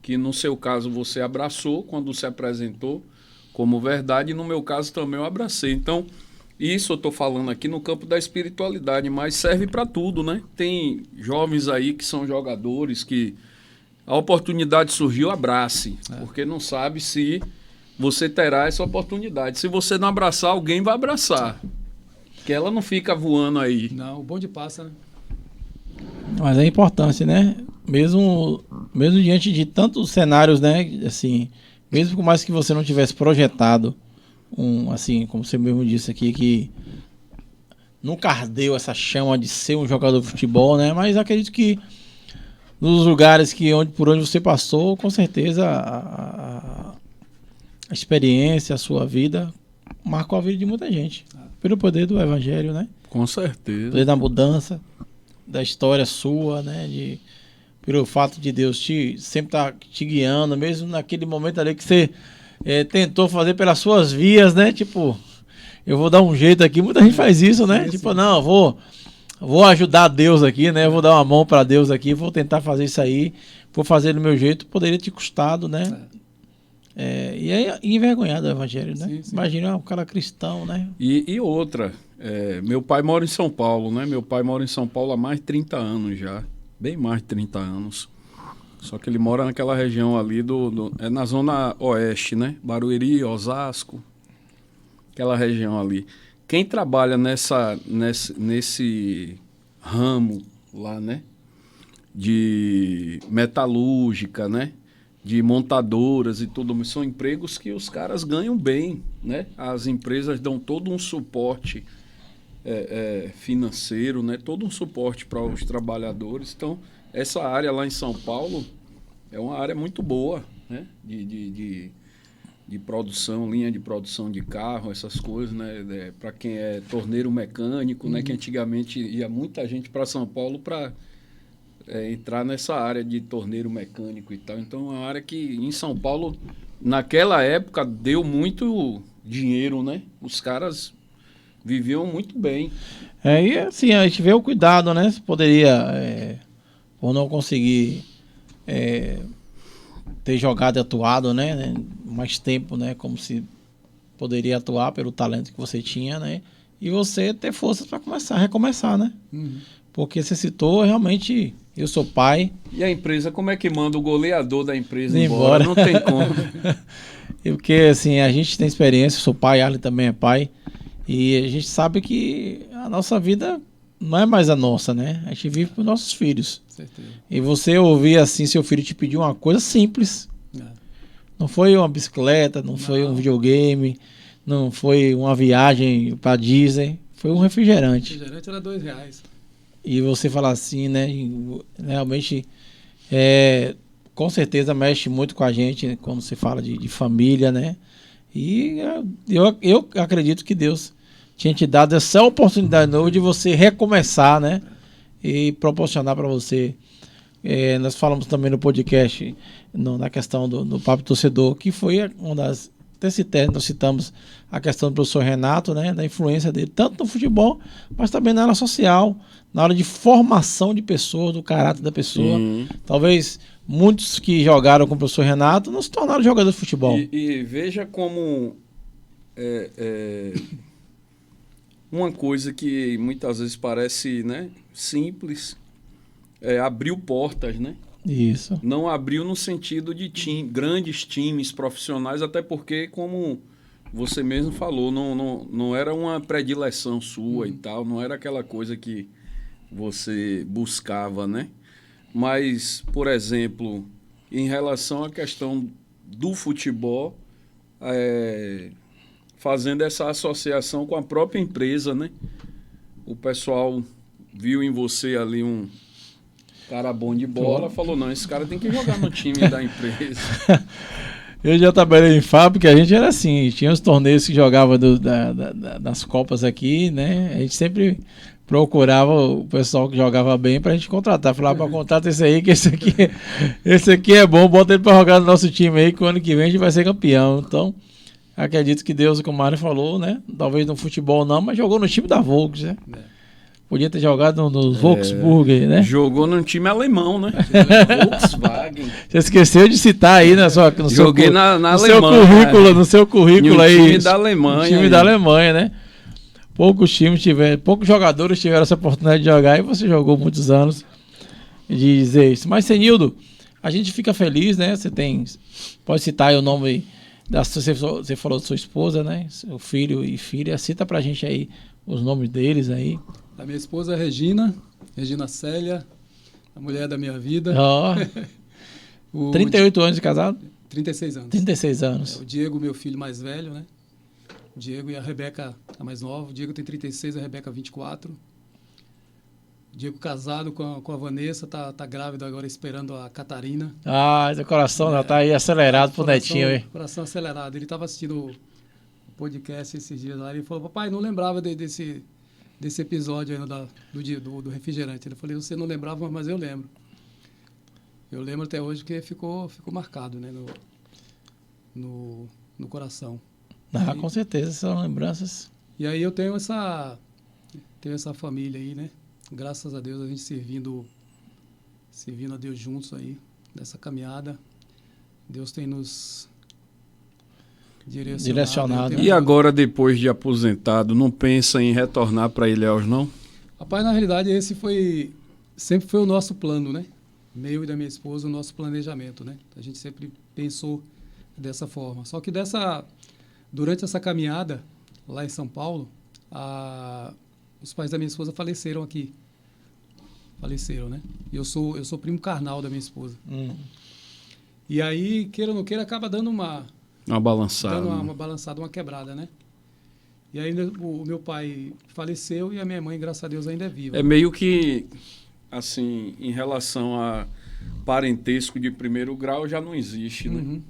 que, no seu caso, você abraçou quando se apresentou como verdade, e no meu caso também eu abracei. Então, isso eu estou falando aqui no campo da espiritualidade, mas serve para tudo, né? Tem jovens aí que são jogadores que a oportunidade surgiu, abrace, porque não sabe se você terá essa oportunidade. Se você não abraçar, alguém vai abraçar, que ela não fica voando aí. Não, o bonde passa, né? Mas é importante, né? Mesmo diante de tantos cenários, né? Assim, mesmo por mais que você não tivesse projetado assim, como você mesmo disse aqui, que nunca ardeu essa chama de ser um jogador de futebol, né? Mas acredito que nos lugares por onde você passou, com certeza a experiência, a sua vida marcou a vida de muita gente. Pelo poder do evangelho, né? Com certeza. Poder da mudança, da história sua, né? Pelo fato de Deus sempre estar te guiando, mesmo naquele momento ali que você tentou fazer pelas suas vias, né? Tipo, eu vou dar um jeito aqui. Muita gente faz isso, né? Sim, tipo, sim. não, vou ajudar Deus aqui, né? Eu vou dar uma mão para Deus aqui, vou tentar fazer isso aí, vou fazer do meu jeito. Poderia ter custado, né? E é envergonhado o evangelho, né? Sim, sim. Imagina um cara cristão, né? E outra, meu pai mora em São Paulo, né? Meu pai mora em São Paulo há mais de 30 anos já, bem mais de 30 anos. Só que ele mora naquela região ali na zona oeste, né? Barueri, Osasco, aquela região ali. Quem trabalha nesse ramo lá, né? De metalúrgica, né? De montadoras e tudo, são empregos que os caras ganham bem, né? As empresas dão todo um suporte financeiro, né? Todo um suporte para os trabalhadores. Então, essa área lá em São Paulo é uma área muito boa, né? De produção, linha de produção de carro, essas coisas, né? Para quem é torneiro mecânico, né? Que antigamente ia muita gente para São Paulo para entrar nessa área de torneiro mecânico e tal. Então, é uma área que em São Paulo, naquela época, deu muito dinheiro, né? Os caras viviam muito bem. E assim, a gente vê o cuidado, né? Você poderia, por não conseguir ter jogado e atuado, né? Mais tempo, né? Como se poderia atuar pelo talento que você tinha, né? E você ter forças para recomeçar, né? Uhum. Porque você citou, realmente, eu sou pai. E a empresa, como é que manda o goleador da empresa Embora. embora? Não tem como. Porque, assim, a gente tem experiência, eu sou pai, Arlen também é pai. E a gente sabe que a nossa vida não é mais a nossa, né? A gente vive para os nossos filhos. Certeza. E você ouvir assim, seu filho te pedir uma coisa simples. Não foi uma bicicleta, não foi um videogame, não foi uma viagem para Disney, foi um O refrigerante. refrigerante era R$2. E você falar assim, né? Realmente, com certeza mexe muito com a gente, né, quando você fala de família, né? E eu acredito que Deus tinha te dado essa oportunidade nova de você recomeçar, né? E proporcionar para você. Nós falamos também no podcast, na questão do Papo Torcedor, que foi uma das. Nós citamos a questão do professor Renato, né? Da influência dele, tanto no futebol, mas também na área social, na hora de formação de pessoas, do caráter da pessoa. Sim. Talvez muitos que jogaram com o professor Renato não se tornaram jogadores de futebol. E veja como uma coisa que muitas vezes parece, né, simples, abriu portas, né? Isso. Não abriu no sentido de grandes times profissionais, até porque, como você mesmo falou, não era uma predileção sua e tal, não era aquela coisa que você buscava, né? Mas, por exemplo, em relação à questão do futebol, fazendo essa associação com a própria empresa, né? O pessoal viu em você ali um cara bom de bola, falou, não, esse cara tem que jogar no time da empresa. Eu já trabalhei em fábrica, a gente era assim, tinha os torneios que jogava das Copas aqui, né? A gente sempre procurava o pessoal que jogava bem pra gente contratar. Falava, para contrata esse aí, que esse aqui é bom, bota ele pra jogar no nosso time aí, que o ano que vem a gente vai ser campeão. Então, acredito que Deus, como o Mário falou, né? Talvez no futebol não, mas jogou no time da Volks, né? Podia ter jogado no Volkswagen, né? Jogou num time alemão, né? Volkswagen. Você esqueceu de citar aí no Joguei na no Alemanha. No seu currículo aí. Time da Alemanha. Time da Alemanha, né? Poucos jogadores tiveram essa oportunidade de jogar e você jogou muitos anos de dizer isso. Mas, Senildo, a gente fica feliz, né? Pode citar aí o nome você falou de sua esposa, né? Seu filho e filha. Cita pra gente aí os nomes deles aí. A minha esposa é Regina Célia, a mulher da minha vida. Oh. 38 anos de casado? 36 anos. 36 anos. O Diego, meu filho mais velho, né? O Diego e a Rebeca, a mais nova. O Diego tem 36, a Rebeca 24. O Diego casado com a Vanessa, tá grávida agora, esperando a Catarina. Seu coração já tá aí acelerado pro netinho aí. Coração acelerado. Ele estava assistindo o podcast esses dias lá e ele falou, papai, não lembrava desse episódio aí do refrigerante. Ele falou, você não lembrava, mas eu lembro. Eu lembro até hoje porque ficou marcado, né, no coração. Com certeza, são lembranças. E aí eu tenho essa família aí, né? Graças a Deus, a gente servindo a Deus juntos aí, nessa caminhada. Deus tem nos direcionado. E agora, depois de aposentado, não pensa em retornar para Ilhéus, não? Rapaz, na realidade, esse sempre foi o nosso plano, né? Meu e da minha esposa, o nosso planejamento, né? A gente sempre pensou dessa forma. Só que durante essa caminhada, lá em São Paulo, os pais da minha esposa faleceram aqui. Faleceram, né? E eu sou primo carnal da minha esposa. E aí, queira ou não queira, acaba dando uma balançada. Uma balançada, uma quebrada, né? E aí o meu pai faleceu e a minha mãe, graças a Deus, ainda é viva. É meio que, assim, em relação a parentesco de primeiro grau, já não existe, né? Uhum.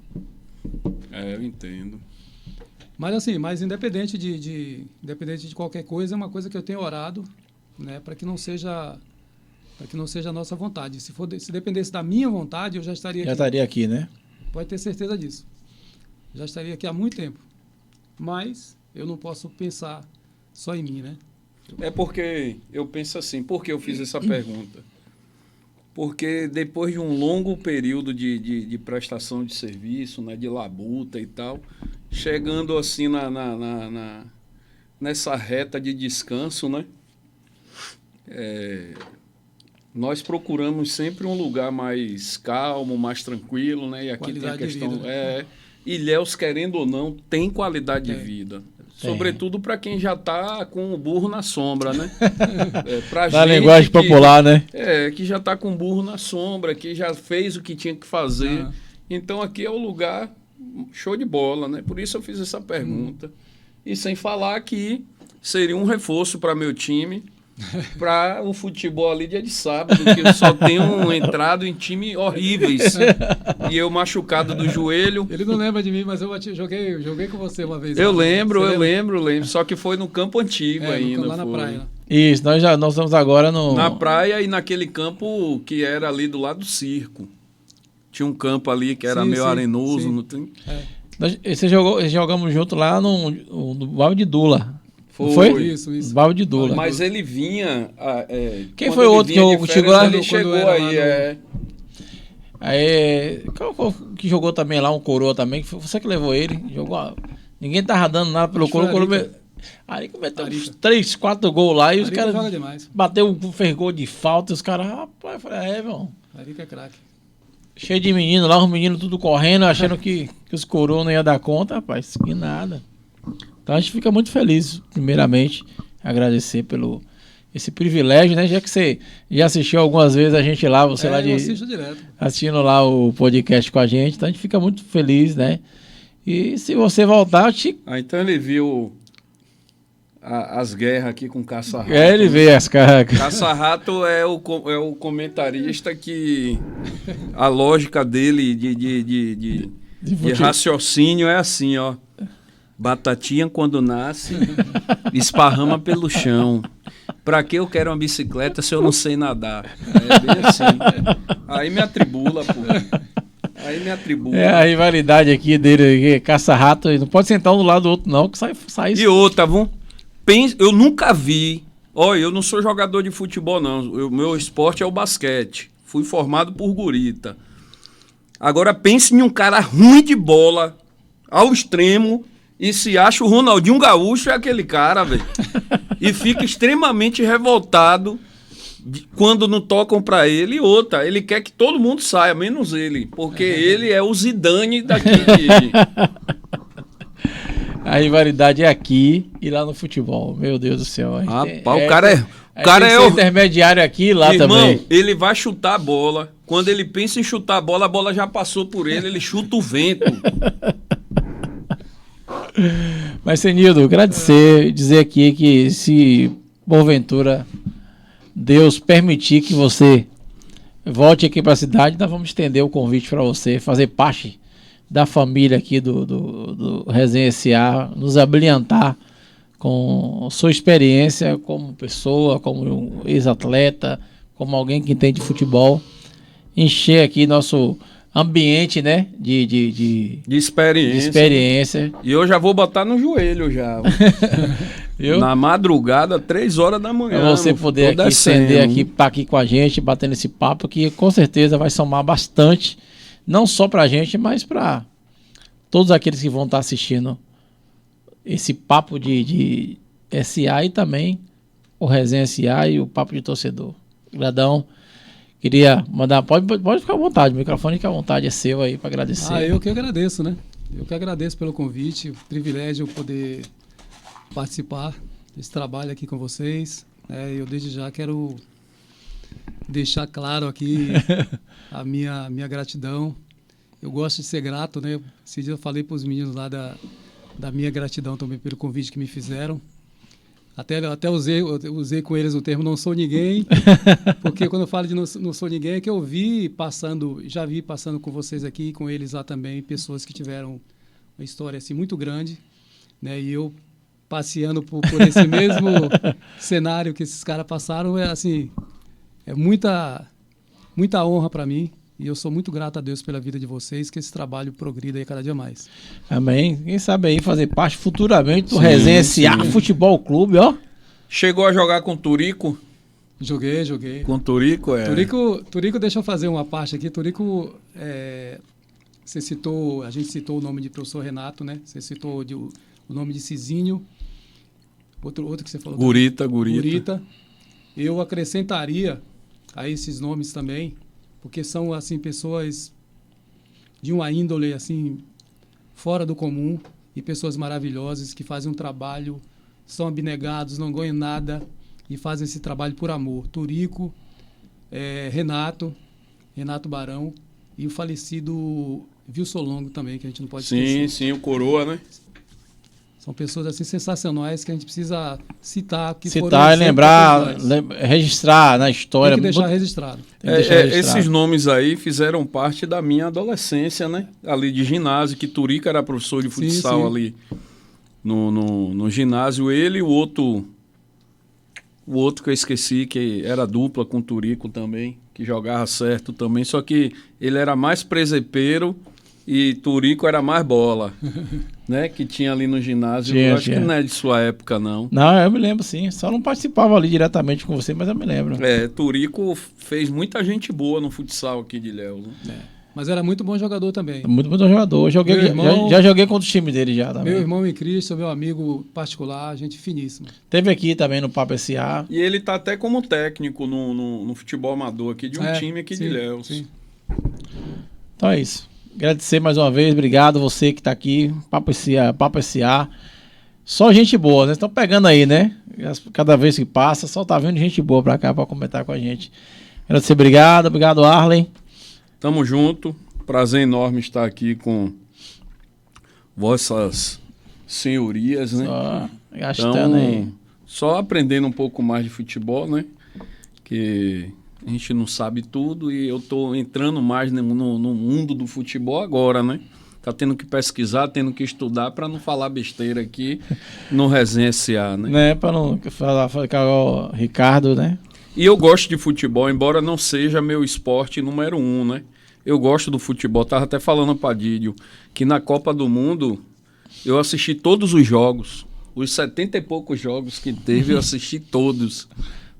Eu entendo. Mas assim, independente de qualquer coisa, é uma coisa que eu tenho orado, né, para que não seja a nossa vontade. Se dependesse da minha vontade, eu já estaria aqui. Já estaria aqui, né? Pode ter certeza disso. Já estaria aqui há muito tempo. Mas eu não posso pensar só em mim, né? É porque eu penso assim, por que eu fiz essa pergunta? Porque depois de um longo período de prestação de serviço, né, de labuta e tal, chegando assim nessa reta de descanso, né? Nós procuramos sempre um lugar mais calmo, mais tranquilo, né? E aqui qualidade tem a questão... de vida, né? Ilhéus, querendo ou não, tem qualidade de vida. Sobretudo para quem já está com o burro na sombra, né? Na linguagem popular, né? Que já está com o burro na sombra, que já fez o que tinha que fazer. Então aqui é o lugar show de bola, né? Por isso eu fiz essa pergunta. E sem falar que seria um reforço para meu time, para o futebol ali dia de sábado, que eu só tenho entrado em time horríveis. E eu machucado do joelho. Ele não lembra de mim, mas eu joguei com você uma vez. Eu lembro. Só que foi no campo antigo ainda. Lá na praia. Isso, nós estamos agora na praia e naquele campo que era ali do lado do circo. Tinha um campo ali que era meio arenoso. Jogamos junto lá no Val de Dula. Foi? Isso. Val de Dula. Mas ele vinha... Quem foi o outro que chegou lá? Ele chegou aí, Qual foi que jogou também lá, um coroa também? Foi você que levou ele. Jogou, ninguém tava dando nada pelo coroa. Aí cometeu uns 3, 4 gols lá e os caras bateu, fez gol de falta e os caras, rapaz, eu falei, irmão. Arica é craque. Cheio de menino lá, os meninos tudo correndo, achando que os coroas não iam dar conta, rapaz, que nada. Então a gente fica muito feliz, primeiramente, agradecer pelo esse privilégio, né? Já que você já assistiu algumas vezes a gente lá, você lá eu assisto direto. assistindo lá o podcast com a gente, então a gente fica muito feliz, né? E se você voltar, eu te... Então ele viu as guerras aqui com Caça-Rato. ele vê as cargas. Caça-Rato é o comentarista que a lógica dele de raciocínio é assim, ó. Batatinha quando nasce, esparrama pelo chão. Pra que eu quero uma bicicleta se eu não sei nadar? É bem assim. Aí me atribula, pô. Aí me atribula. É a rivalidade aqui dele, Caça-Rato, não pode sentar um do lado do outro não, que sai E outra, eu nunca vi. Olha, eu não sou jogador de futebol, não. O meu esporte é o basquete. Fui formado por gurita. Agora pense em um cara ruim de bola, ao extremo, e se acha o Ronaldinho Gaúcho é aquele cara, velho. E fica extremamente revoltado quando não tocam pra ele. E outra, ele quer que todo mundo saia, menos ele. Porque ele é o Zidane daqui. A rivalidade é aqui e lá no futebol. Meu Deus do céu. O cara é o intermediário aqui e lá irmão, também. Ele vai chutar a bola. Quando ele pensa em chutar a bola já passou por ele chuta o vento. Mas, Senildo, agradecer, dizer aqui que se porventura Deus permitir que você volte aqui para a cidade, nós vamos estender o convite para você fazer parte da família aqui do Resenha SA, nos abrilhantar com sua experiência como pessoa, como ex-atleta, como alguém que entende futebol, encher aqui nosso ambiente, né, de experiência. E eu já vou botar no joelho já. Na madrugada, 3 horas da manhã. Pra você poder aqui estender aqui, tá aqui com a gente, batendo esse papo, que com certeza vai somar bastante, não só pra gente, mas pra todos aqueles que vão estar assistindo esse papo de SA e também o Resenha SA e o papo de torcedor. Gradão. Queria mandar, pode ficar à vontade, o microfone fica à vontade, é seu aí para agradecer. Eu que agradeço, né? Eu que agradeço pelo convite, o privilégio poder participar desse trabalho aqui com vocês. Eu desde já quero deixar claro aqui a minha gratidão. Eu gosto de ser grato, né? Esse dia eu falei para os meninos lá da minha gratidão também pelo convite que me fizeram. Até usei com eles o termo não sou ninguém, porque quando eu falo de não sou ninguém é que eu já vi passando com vocês aqui, com eles lá também, pessoas que tiveram uma história assim muito grande, né? E eu passeando por esse mesmo cenário que esses caras passaram, é muita honra para mim. E eu sou muito grato a Deus pela vida de vocês, que esse trabalho progrida aí cada dia mais. Amém. Quem sabe aí fazer parte futuramente do Resenha SA Futebol Clube, ó. Chegou a jogar com o Turico? Joguei. Com o Turico, Turico, deixa eu fazer uma parte aqui. Turico, a gente citou o nome de professor Renato, né? Você citou o nome de Cizinho. Outro que você falou. Gurita. Eu acrescentaria a esses nomes também, porque são assim pessoas de uma índole assim fora do comum e pessoas maravilhosas que fazem um trabalho, são abnegados, não ganham nada e fazem esse trabalho por amor. Turico, Renato Barão e o falecido Wilson Longo também, que a gente não pode esquecer. Sim, o Coroa, né? São pessoas assim sensacionais que a gente precisa citar. Citar e lembrar, registrar na história. Tem que deixar registrado. Esses nomes aí fizeram parte da minha adolescência, né? Ali de ginásio, que Turico era professor de futsal ali no ginásio. Ele e o outro que eu esqueci, que era dupla com Turico também, que jogava certo também, só que ele era mais presepeiro e Turico era mais bola. Né, que tinha ali no ginásio. Eu acho que não é de sua época, não. Não, eu me lembro, sim. Só não participava ali diretamente com você, mas eu me lembro. Turico fez muita gente boa no futsal aqui de Ilhéus. Né? Mas era muito bom jogador também. Muito bom jogador. Já joguei contra os times dele já também. Meu irmão em Cristo, meu amigo particular, gente finíssima. Teve aqui também no Papo SA. E ele tá até como técnico no futebol amador aqui de um time aqui de Ilhéus. Sim. Então é isso. Agradecer mais uma vez, obrigado você que está aqui, Papo SA. Só gente boa, né? Estão pegando aí, né? Cada vez que passa, só tá vendo gente boa pra cá pra comentar com a gente. Quero dizer obrigado, Arlen. Tamo junto. Prazer enorme estar aqui com vossas senhorias, né? Só gastando aí. Só aprendendo um pouco mais de futebol, né? Que a gente não sabe tudo e eu tô entrando mais no mundo do futebol agora, né? Tá tendo que pesquisar, tendo que estudar para não falar besteira aqui no Resenha SA, né? Para não falar o Ricardo, né? E eu gosto de futebol, embora não seja meu esporte número 1, né? Eu gosto do futebol. Tava até falando para Dídio que na Copa do Mundo eu assisti todos os jogos. Os 70 e poucos jogos que teve, eu assisti todos,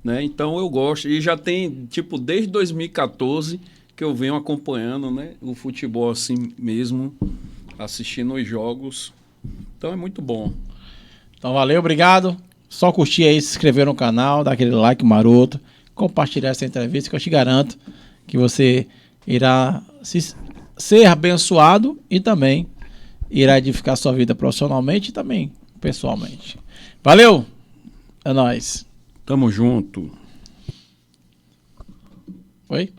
né? Então eu gosto. E já tem, tipo, desde 2014... que eu venho acompanhando, né, o futebol assim mesmo, assistindo os jogos. Então é muito bom. Então valeu, obrigado. Só curtir aí, se inscrever no canal, dar aquele like maroto, compartilhar essa entrevista que eu te garanto que você irá ser abençoado e também irá edificar sua vida profissionalmente e também pessoalmente. Valeu! É nóis. Tamo junto. Oi?